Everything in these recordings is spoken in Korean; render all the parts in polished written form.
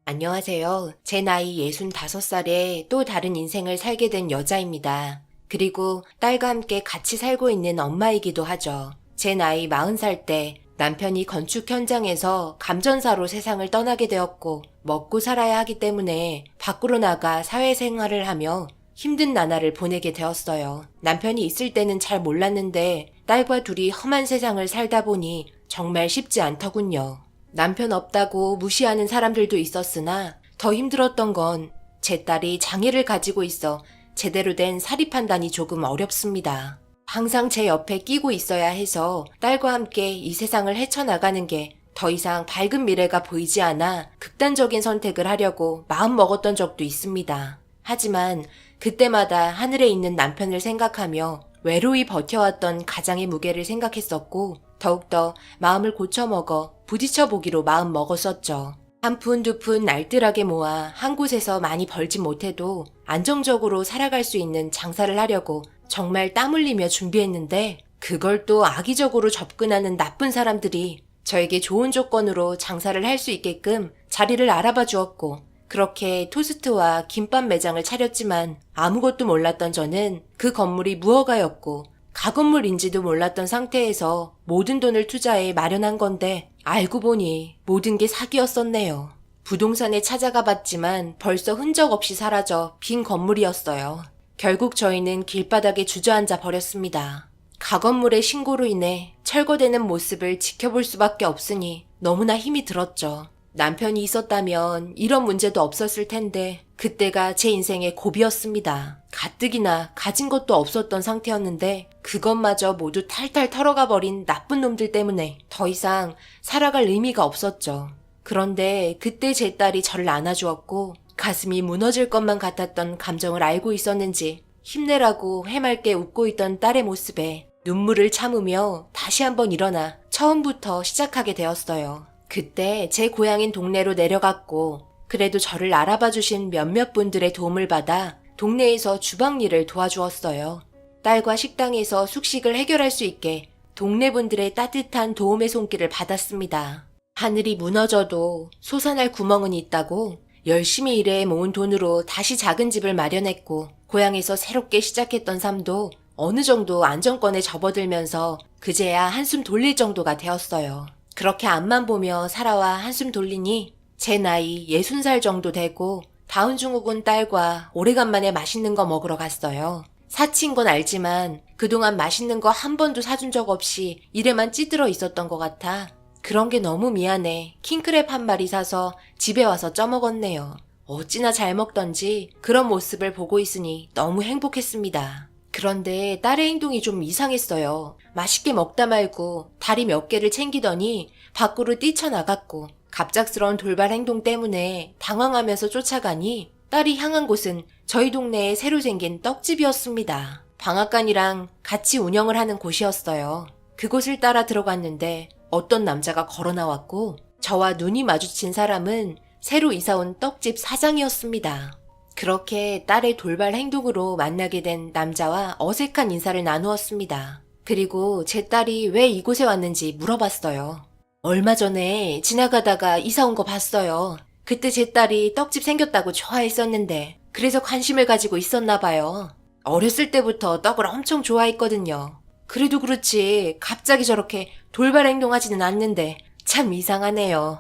안녕하세요. 제 나이 65살에 또 다른 인생을 살게 된 여자입니다. 그리고 딸과 함께 같이 살고 있는 엄마이기도 하죠. 제 나이 40살 때 남편이 건축 현장에서 감전사로 세상을 떠나게 되었고 먹고 살아야 하기 때문에 밖으로 나가 사회생활을 하며 힘든 나날을 보내게 되었어요. 남편이 있을 때는 잘 몰랐는데 딸과 둘이 험한 세상을 살다 보니 정말 쉽지 않더군요. 남편 없다고 무시하는 사람들도 있었으나 더 힘들었던 건 제 딸이 장애를 가지고 있어 제대로 된 사리 판단이 조금 어렵습니다. 항상 제 옆에 끼고 있어야 해서 딸과 함께 이 세상을 헤쳐나가는 게 더 이상 밝은 미래가 보이지 않아 극단적인 선택을 하려고 마음먹었던 적도 있습니다. 하지만 그때마다 하늘에 있는 남편을 생각하며 외로이 버텨왔던 가장의 무게를 생각했었고 더욱더 마음을 고쳐먹어 부딪혀보기로 마음먹었었죠. 한 푼 두 푼 알뜰하게 모아 한 곳에서 많이 벌진 못해도 안정적으로 살아갈 수 있는 장사를 하려고 정말 땀 흘리며 준비했는데 그걸 또 악의적으로 접근하는 나쁜 사람들이 저에게 좋은 조건으로 장사를 할 수 있게끔 자리를 알아봐 주었고 그렇게 토스트와 김밥 매장을 차렸지만 아무것도 몰랐던 저는 그 건물이 무허가였고 가건물인지도 몰랐던 상태에서 모든 돈을 투자해 마련한 건데 알고 보니 모든 게 사기였었네요. 부동산에 찾아가 봤지만 벌써 흔적 없이 사라져 빈 건물이었어요. 결국 저희는 길바닥에 주저앉아 버렸습니다. 가건물의 신고로 인해 철거되는 모습을 지켜볼 수밖에 없으니 너무나 힘이 들었죠. 남편이 있었다면 이런 문제도 없었을 텐데 그때가 제 인생의 고비였습니다. 가뜩이나 가진 것도 없었던 상태였는데 그것마저 모두 탈탈 털어가 버린 나쁜 놈들 때문에 더 이상 살아갈 의미가 없었죠. 그런데 그때 제 딸이 저를 안아주었고 가슴이 무너질 것만 같았던 감정을 알고 있었는지 힘내라고 해맑게 웃고 있던 딸의 모습에 눈물을 참으며 다시 한번 일어나 처음부터 시작하게 되었어요. 그때 제 고향인 동네로 내려갔고 그래도 저를 알아봐 주신 몇몇 분들의 도움을 받아 동네에서 주방 일을 도와주었어요. 딸과 식당에서 숙식을 해결할 수 있게 동네 분들의 따뜻한 도움의 손길을 받았습니다. 하늘이 무너져도 솟아날 구멍은 있다고 열심히 일해 모은 돈으로 다시 작은 집을 마련했고 고향에서 새롭게 시작했던 삶도 어느 정도 안정권에 접어들면서 그제야 한숨 돌릴 정도가 되었어요. 그렇게 앞만 보며 살아와 한숨 돌리니 제 나이 60살 정도 되고 다운 증후군 딸과 오래간만에 맛있는 거 먹으러 갔어요. 사치인 건 알지만 그동안 맛있는 거 한 번도 사준 적 없이 일에만 찌들어 있었던 것 같아 그런 게 너무 미안해 킹크랩 한 마리 사서 집에 와서 쪄먹었네요. 어찌나 잘 먹던지 그런 모습을 보고 있으니 너무 행복했습니다. 그런데 딸의 행동이 좀 이상했어요. 맛있게 먹다 말고 다리 몇 개를 챙기더니 밖으로 뛰쳐나갔고 갑작스러운 돌발 행동 때문에 당황하면서 쫓아가니 딸이 향한 곳은 저희 동네에 새로 생긴 떡집이었습니다. 방앗간이랑 같이 운영을 하는 곳이었어요. 그곳을 따라 들어갔는데 어떤 남자가 걸어 나왔고 저와 눈이 마주친 사람은 새로 이사온 떡집 사장이었습니다. 그렇게 딸의 돌발 행동으로 만나게 된 남자와 어색한 인사를 나누었습니다. 그리고 제 딸이 왜 이곳에 왔는지 물어봤어요. 얼마 전에 지나가다가 이사 온 거 봤어요. 그때 제 딸이 떡집 생겼다고 좋아했었는데 그래서 관심을 가지고 있었나 봐요. 어렸을 때부터 떡을 엄청 좋아했거든요. 그래도 그렇지 갑자기 저렇게 돌발 행동하지는 않는데 참 이상하네요.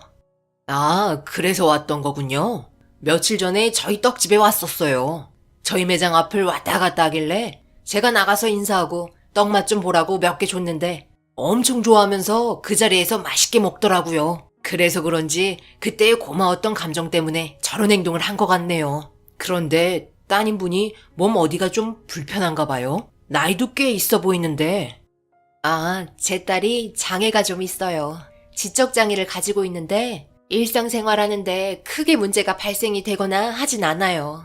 아, 그래서 왔던 거군요. 며칠 전에 저희 떡집에 왔었어요. 저희 매장 앞을 왔다 갔다 하길래 제가 나가서 인사하고 떡 맛 좀 보라고 몇 개 줬는데 엄청 좋아하면서 그 자리에서 맛있게 먹더라고요. 그래서 그런지 그때의 고마웠던 감정 때문에 저런 행동을 한 것 같네요. 그런데 따님분이 몸 어디가 좀 불편한가 봐요? 나이도 꽤 있어 보이는데. 아, 제 딸이 장애가 좀 있어요. 지적장애를 가지고 있는데 일상생활하는데 크게 문제가 발생이 되거나 하진 않아요.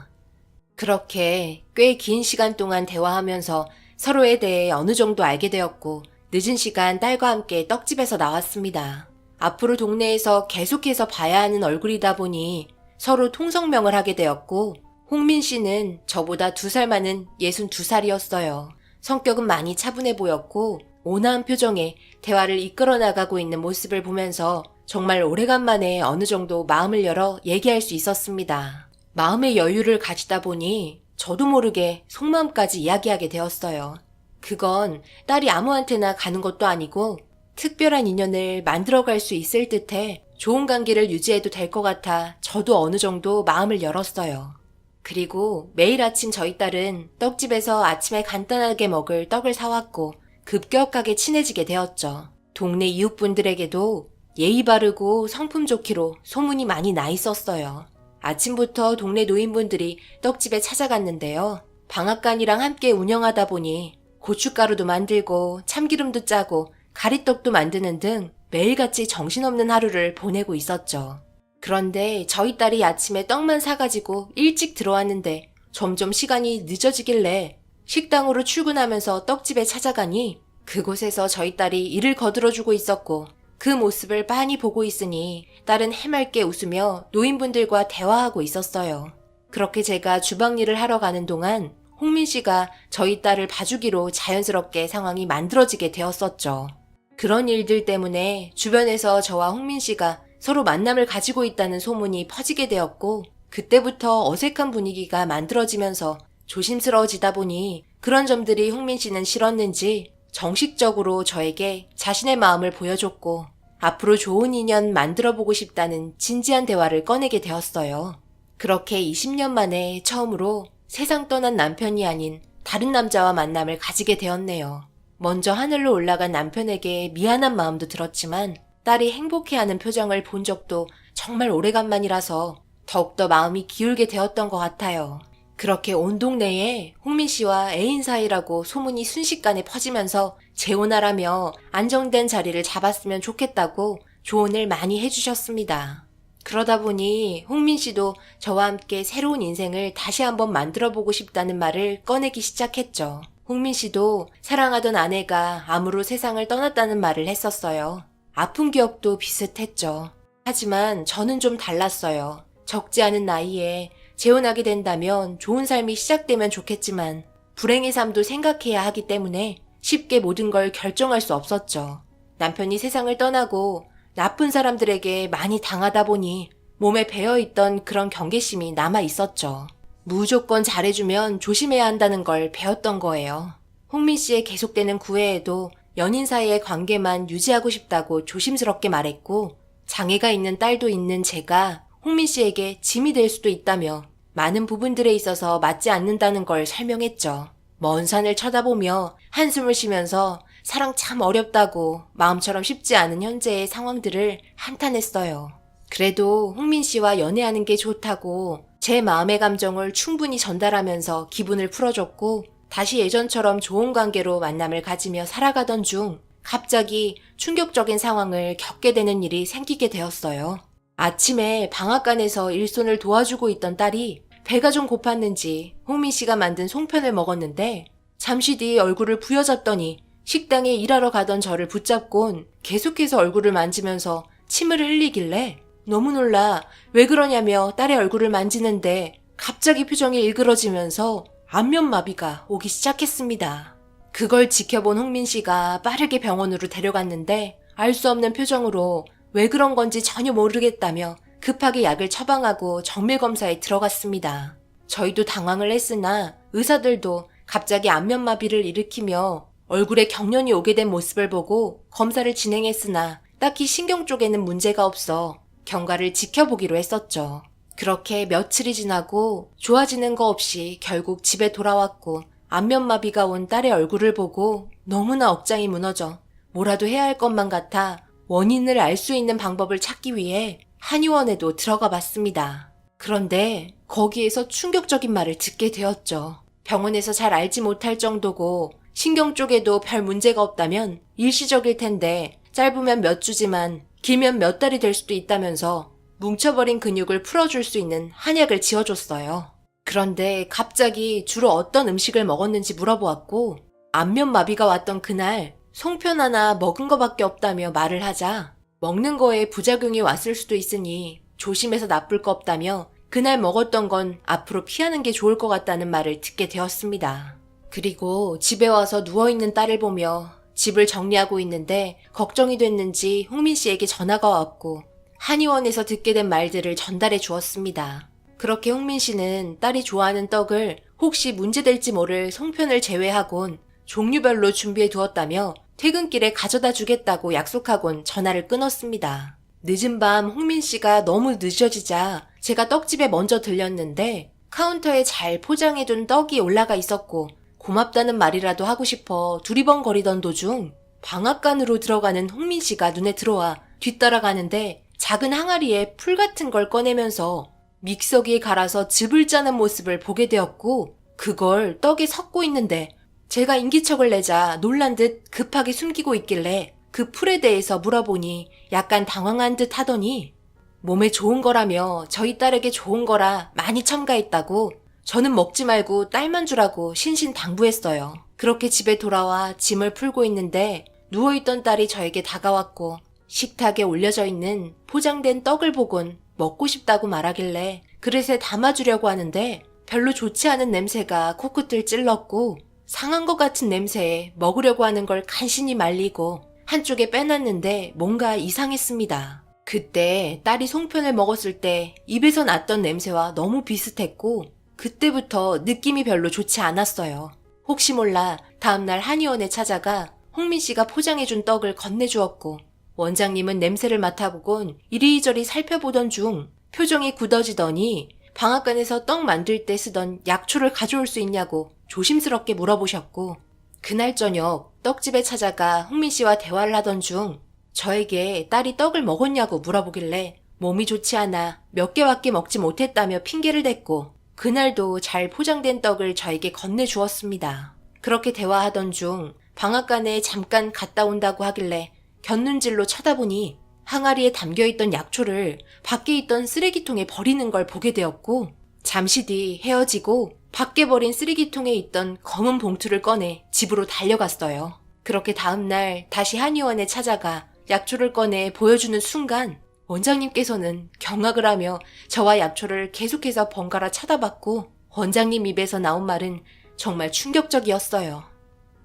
그렇게 꽤 긴 시간 동안 대화하면서 서로에 대해 어느 정도 알게 되었고 늦은 시간 딸과 함께 떡집에서 나왔습니다. 앞으로 동네에서 계속해서 봐야 하는 얼굴이다 보니 서로 통성명을 하게 되었고 홍민 씨는 저보다 2살 많은 62살이었어요. 성격은 많이 차분해 보였고 온화한 표정에 대화를 이끌어 나가고 있는 모습을 보면서 정말 오래간만에 어느 정도 마음을 열어 얘기할 수 있었습니다. 마음의 여유를 가지다 보니 저도 모르게 속마음까지 이야기하게 되었어요. 그건 딸이 아무한테나 가는 것도 아니고 특별한 인연을 만들어갈 수 있을 듯해 좋은 관계를 유지해도 될 것 같아 저도 어느 정도 마음을 열었어요. 그리고 매일 아침 저희 딸은 떡집에서 아침에 간단하게 먹을 떡을 사왔고 급격하게 친해지게 되었죠. 동네 이웃분들에게도 예의 바르고 성품 좋기로 소문이 많이 나 있었어요. 아침부터 동네 노인분들이 떡집에 찾아갔는데요. 방앗간이랑 함께 운영하다 보니 고춧가루도 만들고 참기름도 짜고 가리떡도 만드는 등 매일같이 정신없는 하루를 보내고 있었죠. 그런데 저희 딸이 아침에 떡만 사가지고 일찍 들어왔는데 점점 시간이 늦어지길래 식당으로 출근하면서 떡집에 찾아가니 그곳에서 저희 딸이 일을 거들어주고 있었고 그 모습을 빤히 보고 있으니 딸은 해맑게 웃으며 노인분들과 대화하고 있었어요. 그렇게 제가 주방 일을 하러 가는 동안 홍민 씨가 저희 딸을 봐주기로 자연스럽게 상황이 만들어지게 되었었죠. 그런 일들 때문에 주변에서 저와 홍민 씨가 서로 만남을 가지고 있다는 소문이 퍼지게 되었고 그때부터 어색한 분위기가 만들어지면서 조심스러워지다 보니 그런 점들이 홍민 씨는 싫었는지 정식적으로 저에게 자신의 마음을 보여줬고 앞으로 좋은 인연 만들어보고 싶다는 진지한 대화를 꺼내게 되었어요. 그렇게 20년 만에 처음으로 세상 떠난 남편이 아닌 다른 남자와 만남을 가지게 되었네요. 먼저 하늘로 올라간 남편에게 미안한 마음도 들었지만 딸이 행복해하는 표정을 본 적도 정말 오래간만이라서 더욱더 마음이 기울게 되었던 것 같아요. 그렇게 온 동네에 홍민 씨와 애인 사이라고 소문이 순식간에 퍼지면서 재혼하라며 안정된 자리를 잡았으면 좋겠다고 조언을 많이 해주셨습니다. 그러다 보니 홍민 씨도 저와 함께 새로운 인생을 다시 한번 만들어보고 싶다는 말을 꺼내기 시작했죠. 홍민 씨도 사랑하던 아내가 암으로 세상을 떠났다는 말을 했었어요. 아픈 기억도 비슷했죠. 하지만 저는 좀 달랐어요. 적지 않은 나이에 재혼하게 된다면 좋은 삶이 시작되면 좋겠지만 불행의 삶도 생각해야 하기 때문에 쉽게 모든 걸 결정할 수 없었죠. 남편이 세상을 떠나고 나쁜 사람들에게 많이 당하다 보니 몸에 배어있던 그런 경계심이 남아 있었죠. 무조건 잘해주면 조심해야 한다는 걸 배웠던 거예요. 홍민 씨의 계속되는 구애에도 연인 사이의 관계만 유지하고 싶다고 조심스럽게 말했고 장애가 있는 딸도 있는 제가 홍민 씨에게 짐이 될 수도 있다며 많은 부분들에 있어서 맞지 않는다는 걸 설명했죠. 먼 산을 쳐다보며 한숨을 쉬면서 사랑 참 어렵다고 마음처럼 쉽지 않은 현재의 상황들을 한탄했어요. 그래도 홍민 씨와 연애하는 게 좋다고 제 마음의 감정을 충분히 전달하면서 기분을 풀어줬고 다시 예전처럼 좋은 관계로 만남을 가지며 살아가던 중 갑자기 충격적인 상황을 겪게 되는 일이 생기게 되었어요. 아침에 방앗간에서 일손을 도와주고 있던 딸이 배가 좀 고팠는지 홍민 씨가 만든 송편을 먹었는데 잠시 뒤 얼굴을 부여잡더니 식당에 일하러 가던 저를 붙잡곤 계속해서 얼굴을 만지면서 침을 흘리길래 너무 놀라 왜 그러냐며 딸의 얼굴을 만지는데 갑자기 표정이 일그러지면서 안면마비가 오기 시작했습니다. 그걸 지켜본 홍민 씨가 빠르게 병원으로 데려갔는데 알 수 없는 표정으로 왜 그런 건지 전혀 모르겠다며 급하게 약을 처방하고 정밀검사에 들어갔습니다. 저희도 당황을 했으나 의사들도 갑자기 안면마비를 일으키며 얼굴에 경련이 오게 된 모습을 보고 검사를 진행했으나 딱히 신경 쪽에는 문제가 없어 경과를 지켜보기로 했었죠. 그렇게 며칠이 지나고 좋아지는 거 없이 결국 집에 돌아왔고 안면마비가 온 딸의 얼굴을 보고 너무나 억장이 무너져 뭐라도 해야 할 것만 같아 원인을 알 수 있는 방법을 찾기 위해 한의원에도 들어가 봤습니다. 그런데 거기에서 충격적인 말을 듣게 되었죠. 병원에서 잘 알지 못할 정도고 신경 쪽에도 별 문제가 없다면 일시적일 텐데 짧으면 몇 주지만 길면 몇 달이 될 수도 있다면서 뭉쳐버린 근육을 풀어줄 수 있는 한약을 지어줬어요. 그런데 갑자기 주로 어떤 음식을 먹었는지 물어보았고 안면마비가 왔던 그날 송편 하나 먹은 거밖에 없다며 말을 하자 먹는 거에 부작용이 왔을 수도 있으니 조심해서 나쁠 거 없다며 그날 먹었던 건 앞으로 피하는 게 좋을 것 같다는 말을 듣게 되었습니다. 그리고 집에 와서 누워있는 딸을 보며 집을 정리하고 있는데 걱정이 됐는지 홍민 씨에게 전화가 왔고 한의원에서 듣게 된 말들을 전달해 주었습니다. 그렇게 홍민 씨는 딸이 좋아하는 떡을 혹시 문제될지 모를 송편을 제외하곤 종류별로 준비해 두었다며 퇴근길에 가져다 주겠다고 약속하곤 전화를 끊었습니다. 늦은 밤 홍민 씨가 너무 늦어지자 제가 떡집에 먼저 들렸는데 카운터에 잘 포장해둔 떡이 올라가 있었고 고맙다는 말이라도 하고 싶어 두리번거리던 도중 방앗간으로 들어가는 홍민 씨가 눈에 들어와 뒤따라가는데 작은 항아리에 풀 같은 걸 꺼내면서 믹서기에 갈아서 즙을 짜는 모습을 보게 되었고 그걸 떡에 섞고 있는데 제가 인기척을 내자 놀란 듯 급하게 숨기고 있길래 그 풀에 대해서 물어보니 약간 당황한 듯 하더니 몸에 좋은 거라며 저희 딸에게 좋은 거라 많이 첨가했다고 저는 먹지 말고 딸만 주라고 신신당부했어요. 그렇게 집에 돌아와 짐을 풀고 있는데 누워있던 딸이 저에게 다가왔고 식탁에 올려져 있는 포장된 떡을 보곤 먹고 싶다고 말하길래 그릇에 담아주려고 하는데 별로 좋지 않은 냄새가 코끝을 찔렀고 상한 것 같은 냄새에 먹으려고 하는 걸 간신히 말리고 한쪽에 빼놨는데 뭔가 이상했습니다. 그때 딸이 송편을 먹었을 때 입에서 났던 냄새와 너무 비슷했고 그때부터 느낌이 별로 좋지 않았어요. 혹시 몰라 다음날 한의원에 찾아가 홍민 씨가 포장해준 떡을 건네주었고 원장님은 냄새를 맡아보곤 이리저리 살펴보던 중 표정이 굳어지더니 방앗간에서 떡 만들 때 쓰던 약초를 가져올 수 있냐고 조심스럽게 물어보셨고 그날 저녁 떡집에 찾아가 홍민 씨와 대화를 하던 중 저에게 딸이 떡을 먹었냐고 물어보길래 몸이 좋지 않아 몇 개밖에 먹지 못했다며 핑계를 댔고 그날도 잘 포장된 떡을 저에게 건네주었습니다. 그렇게 대화하던 중 방앗간에 잠깐 갔다 온다고 하길래 곁눈질로 쳐다보니 항아리에 담겨있던 약초를 밖에 있던 쓰레기통에 버리는 걸 보게 되었고 잠시 뒤 헤어지고 밖에 버린 쓰레기통에 있던 검은 봉투를 꺼내 집으로 달려갔어요. 그렇게 다음날 다시 한의원에 찾아가 약초를 꺼내 보여주는 순간 원장님께서는 경악을 하며 저와 약초를 계속해서 번갈아 쳐다봤고 원장님 입에서 나온 말은 정말 충격적이었어요.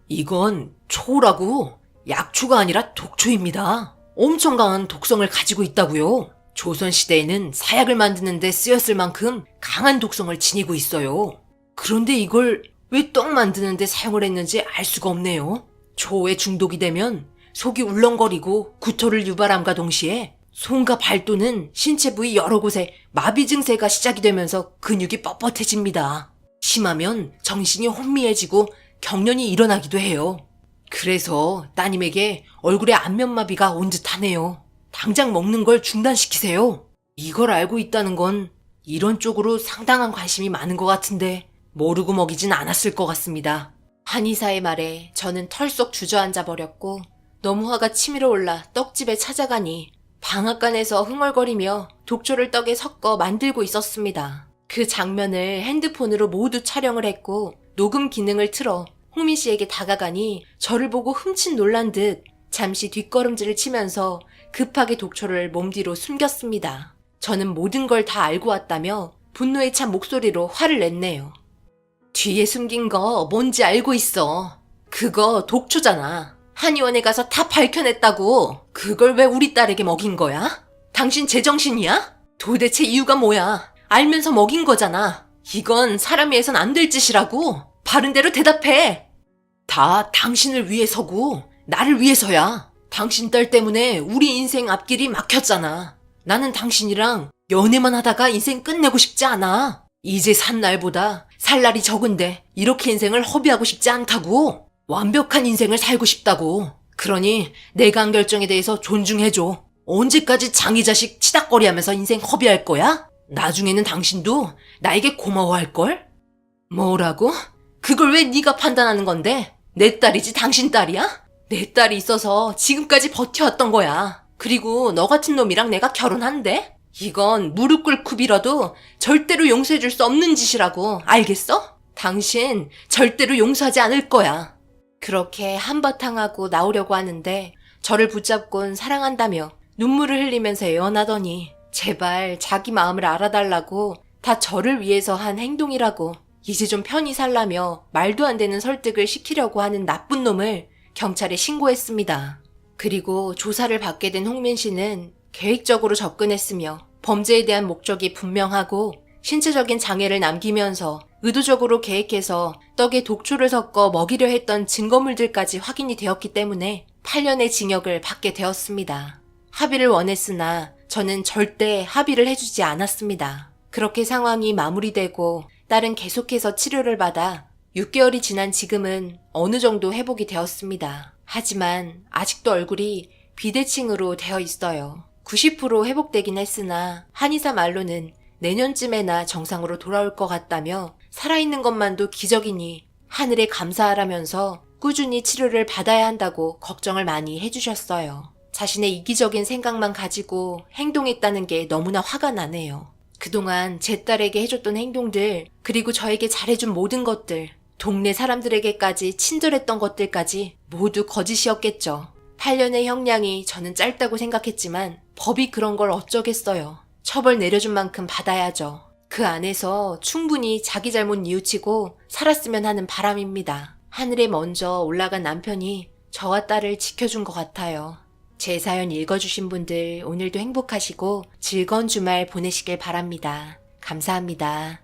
이건 초라고 약초가 아니라 독초입니다. 엄청 강한 독성을 가지고 있다고요. 조선시대에는 사약을 만드는 데 쓰였을 만큼 강한 독성을 지니고 있어요. 그런데 이걸 왜 떡 만드는 데 사용을 했는지 알 수가 없네요. 초에 중독이 되면 속이 울렁거리고 구토를 유발함과 동시에 손과 발 또는 신체 부위 여러 곳에 마비 증세가 시작이 되면서 근육이 뻣뻣해집니다. 심하면 정신이 혼미해지고 경련이 일어나기도 해요. 그래서 따님에게 얼굴에 안면마비가 온 듯하네요. 당장 먹는 걸 중단시키세요. 이걸 알고 있다는 건 이런 쪽으로 상당한 관심이 많은 것 같은데 모르고 먹이진 않았을 것 같습니다. 한의사의 말에 저는 털썩 주저앉아 버렸고 너무 화가 치밀어 올라 떡집에 찾아가니 방앗간에서 흥얼거리며 독초를 떡에 섞어 만들고 있었습니다. 그 장면을 핸드폰으로 모두 촬영을 했고 녹음 기능을 틀어 홍민 씨에게 다가가니 저를 보고 흠칫 놀란 듯 잠시 뒷걸음질을 치면서 급하게 독초를 몸 뒤로 숨겼습니다. 저는 모든 걸 다 알고 왔다며 분노에 찬 목소리로 화를 냈네요. 뒤에 숨긴 거 뭔지 알고 있어. 그거 독초잖아. 한의원에 가서 다 밝혀냈다고. 그걸 왜 우리 딸에게 먹인 거야? 당신 제정신이야? 도대체 이유가 뭐야? 알면서 먹인 거잖아. 이건 사람이 해선 안 될 짓이라고. 바른 대로 대답해. 다 당신을 위해서고 나를 위해서야. 당신 딸 때문에 우리 인생 앞길이 막혔잖아. 나는 당신이랑 연애만 하다가 인생 끝내고 싶지 않아. 이제 산 날보다 살 날이 적은데 이렇게 인생을 허비하고 싶지 않다고. 완벽한 인생을 살고 싶다고. 그러니 내가 한 결정에 대해서 존중해줘. 언제까지 장이 자식 치닥거리 하면서 인생 허비할 거야? 나중에는 당신도 나에게 고마워할걸? 뭐라고? 그걸 왜 네가 판단하는 건데? 내 딸이지 당신 딸이야? 내 딸이 있어서 지금까지 버텨왔던 거야. 그리고 너 같은 놈이랑 내가 결혼한대? 이건 무릎 꿇고 빌어도 절대로 용서해줄 수 없는 짓이라고. 알겠어? 당신 절대로 용서하지 않을 거야. 그렇게 한바탕 하고 나오려고 하는데 저를 붙잡곤 사랑한다며 눈물을 흘리면서 애원하더니 제발 자기 마음을 알아달라고 다 저를 위해서 한 행동이라고 이제 좀 편히 살라며 말도 안 되는 설득을 시키려고 하는 나쁜 놈을 경찰에 신고했습니다. 그리고 조사를 받게 된 홍민 씨는 계획적으로 접근했으며 범죄에 대한 목적이 분명하고 신체적인 장애를 남기면서 의도적으로 계획해서 떡에 독초를 섞어 먹이려 했던 증거물들까지 확인이 되었기 때문에 8년의 징역을 받게 되었습니다. 합의를 원했으나 저는 절대 합의를 해주지 않았습니다. 그렇게 상황이 마무리되고 딸은 계속해서 치료를 받아 6개월이 지난 지금은 어느 정도 회복이 되었습니다. 하지만 아직도 얼굴이 비대칭으로 되어 있어요. 90% 회복되긴 했으나 한의사 말로는 내년쯤에나 정상으로 돌아올 것 같다며 살아있는 것만도 기적이니 하늘에 감사하라면서 꾸준히 치료를 받아야 한다고 걱정을 많이 해주셨어요. 자신의 이기적인 생각만 가지고 행동했다는 게 너무나 화가 나네요. 그동안 제 딸에게 해줬던 행동들, 그리고 저에게 잘해준 모든 것들, 동네 사람들에게까지 친절했던 것들까지 모두 거짓이었겠죠. 8년의 형량이 저는 짧다고 생각했지만 법이 그런 걸 어쩌겠어요. 처벌 내려준 만큼 받아야죠. 그 안에서 충분히 자기 잘못 뉘우치고 살았으면 하는 바람입니다. 하늘에 먼저 올라간 남편이 저와 딸을 지켜준 것 같아요. 제 사연 읽어주신 분들 오늘도 행복하시고 즐거운 주말 보내시길 바랍니다. 감사합니다.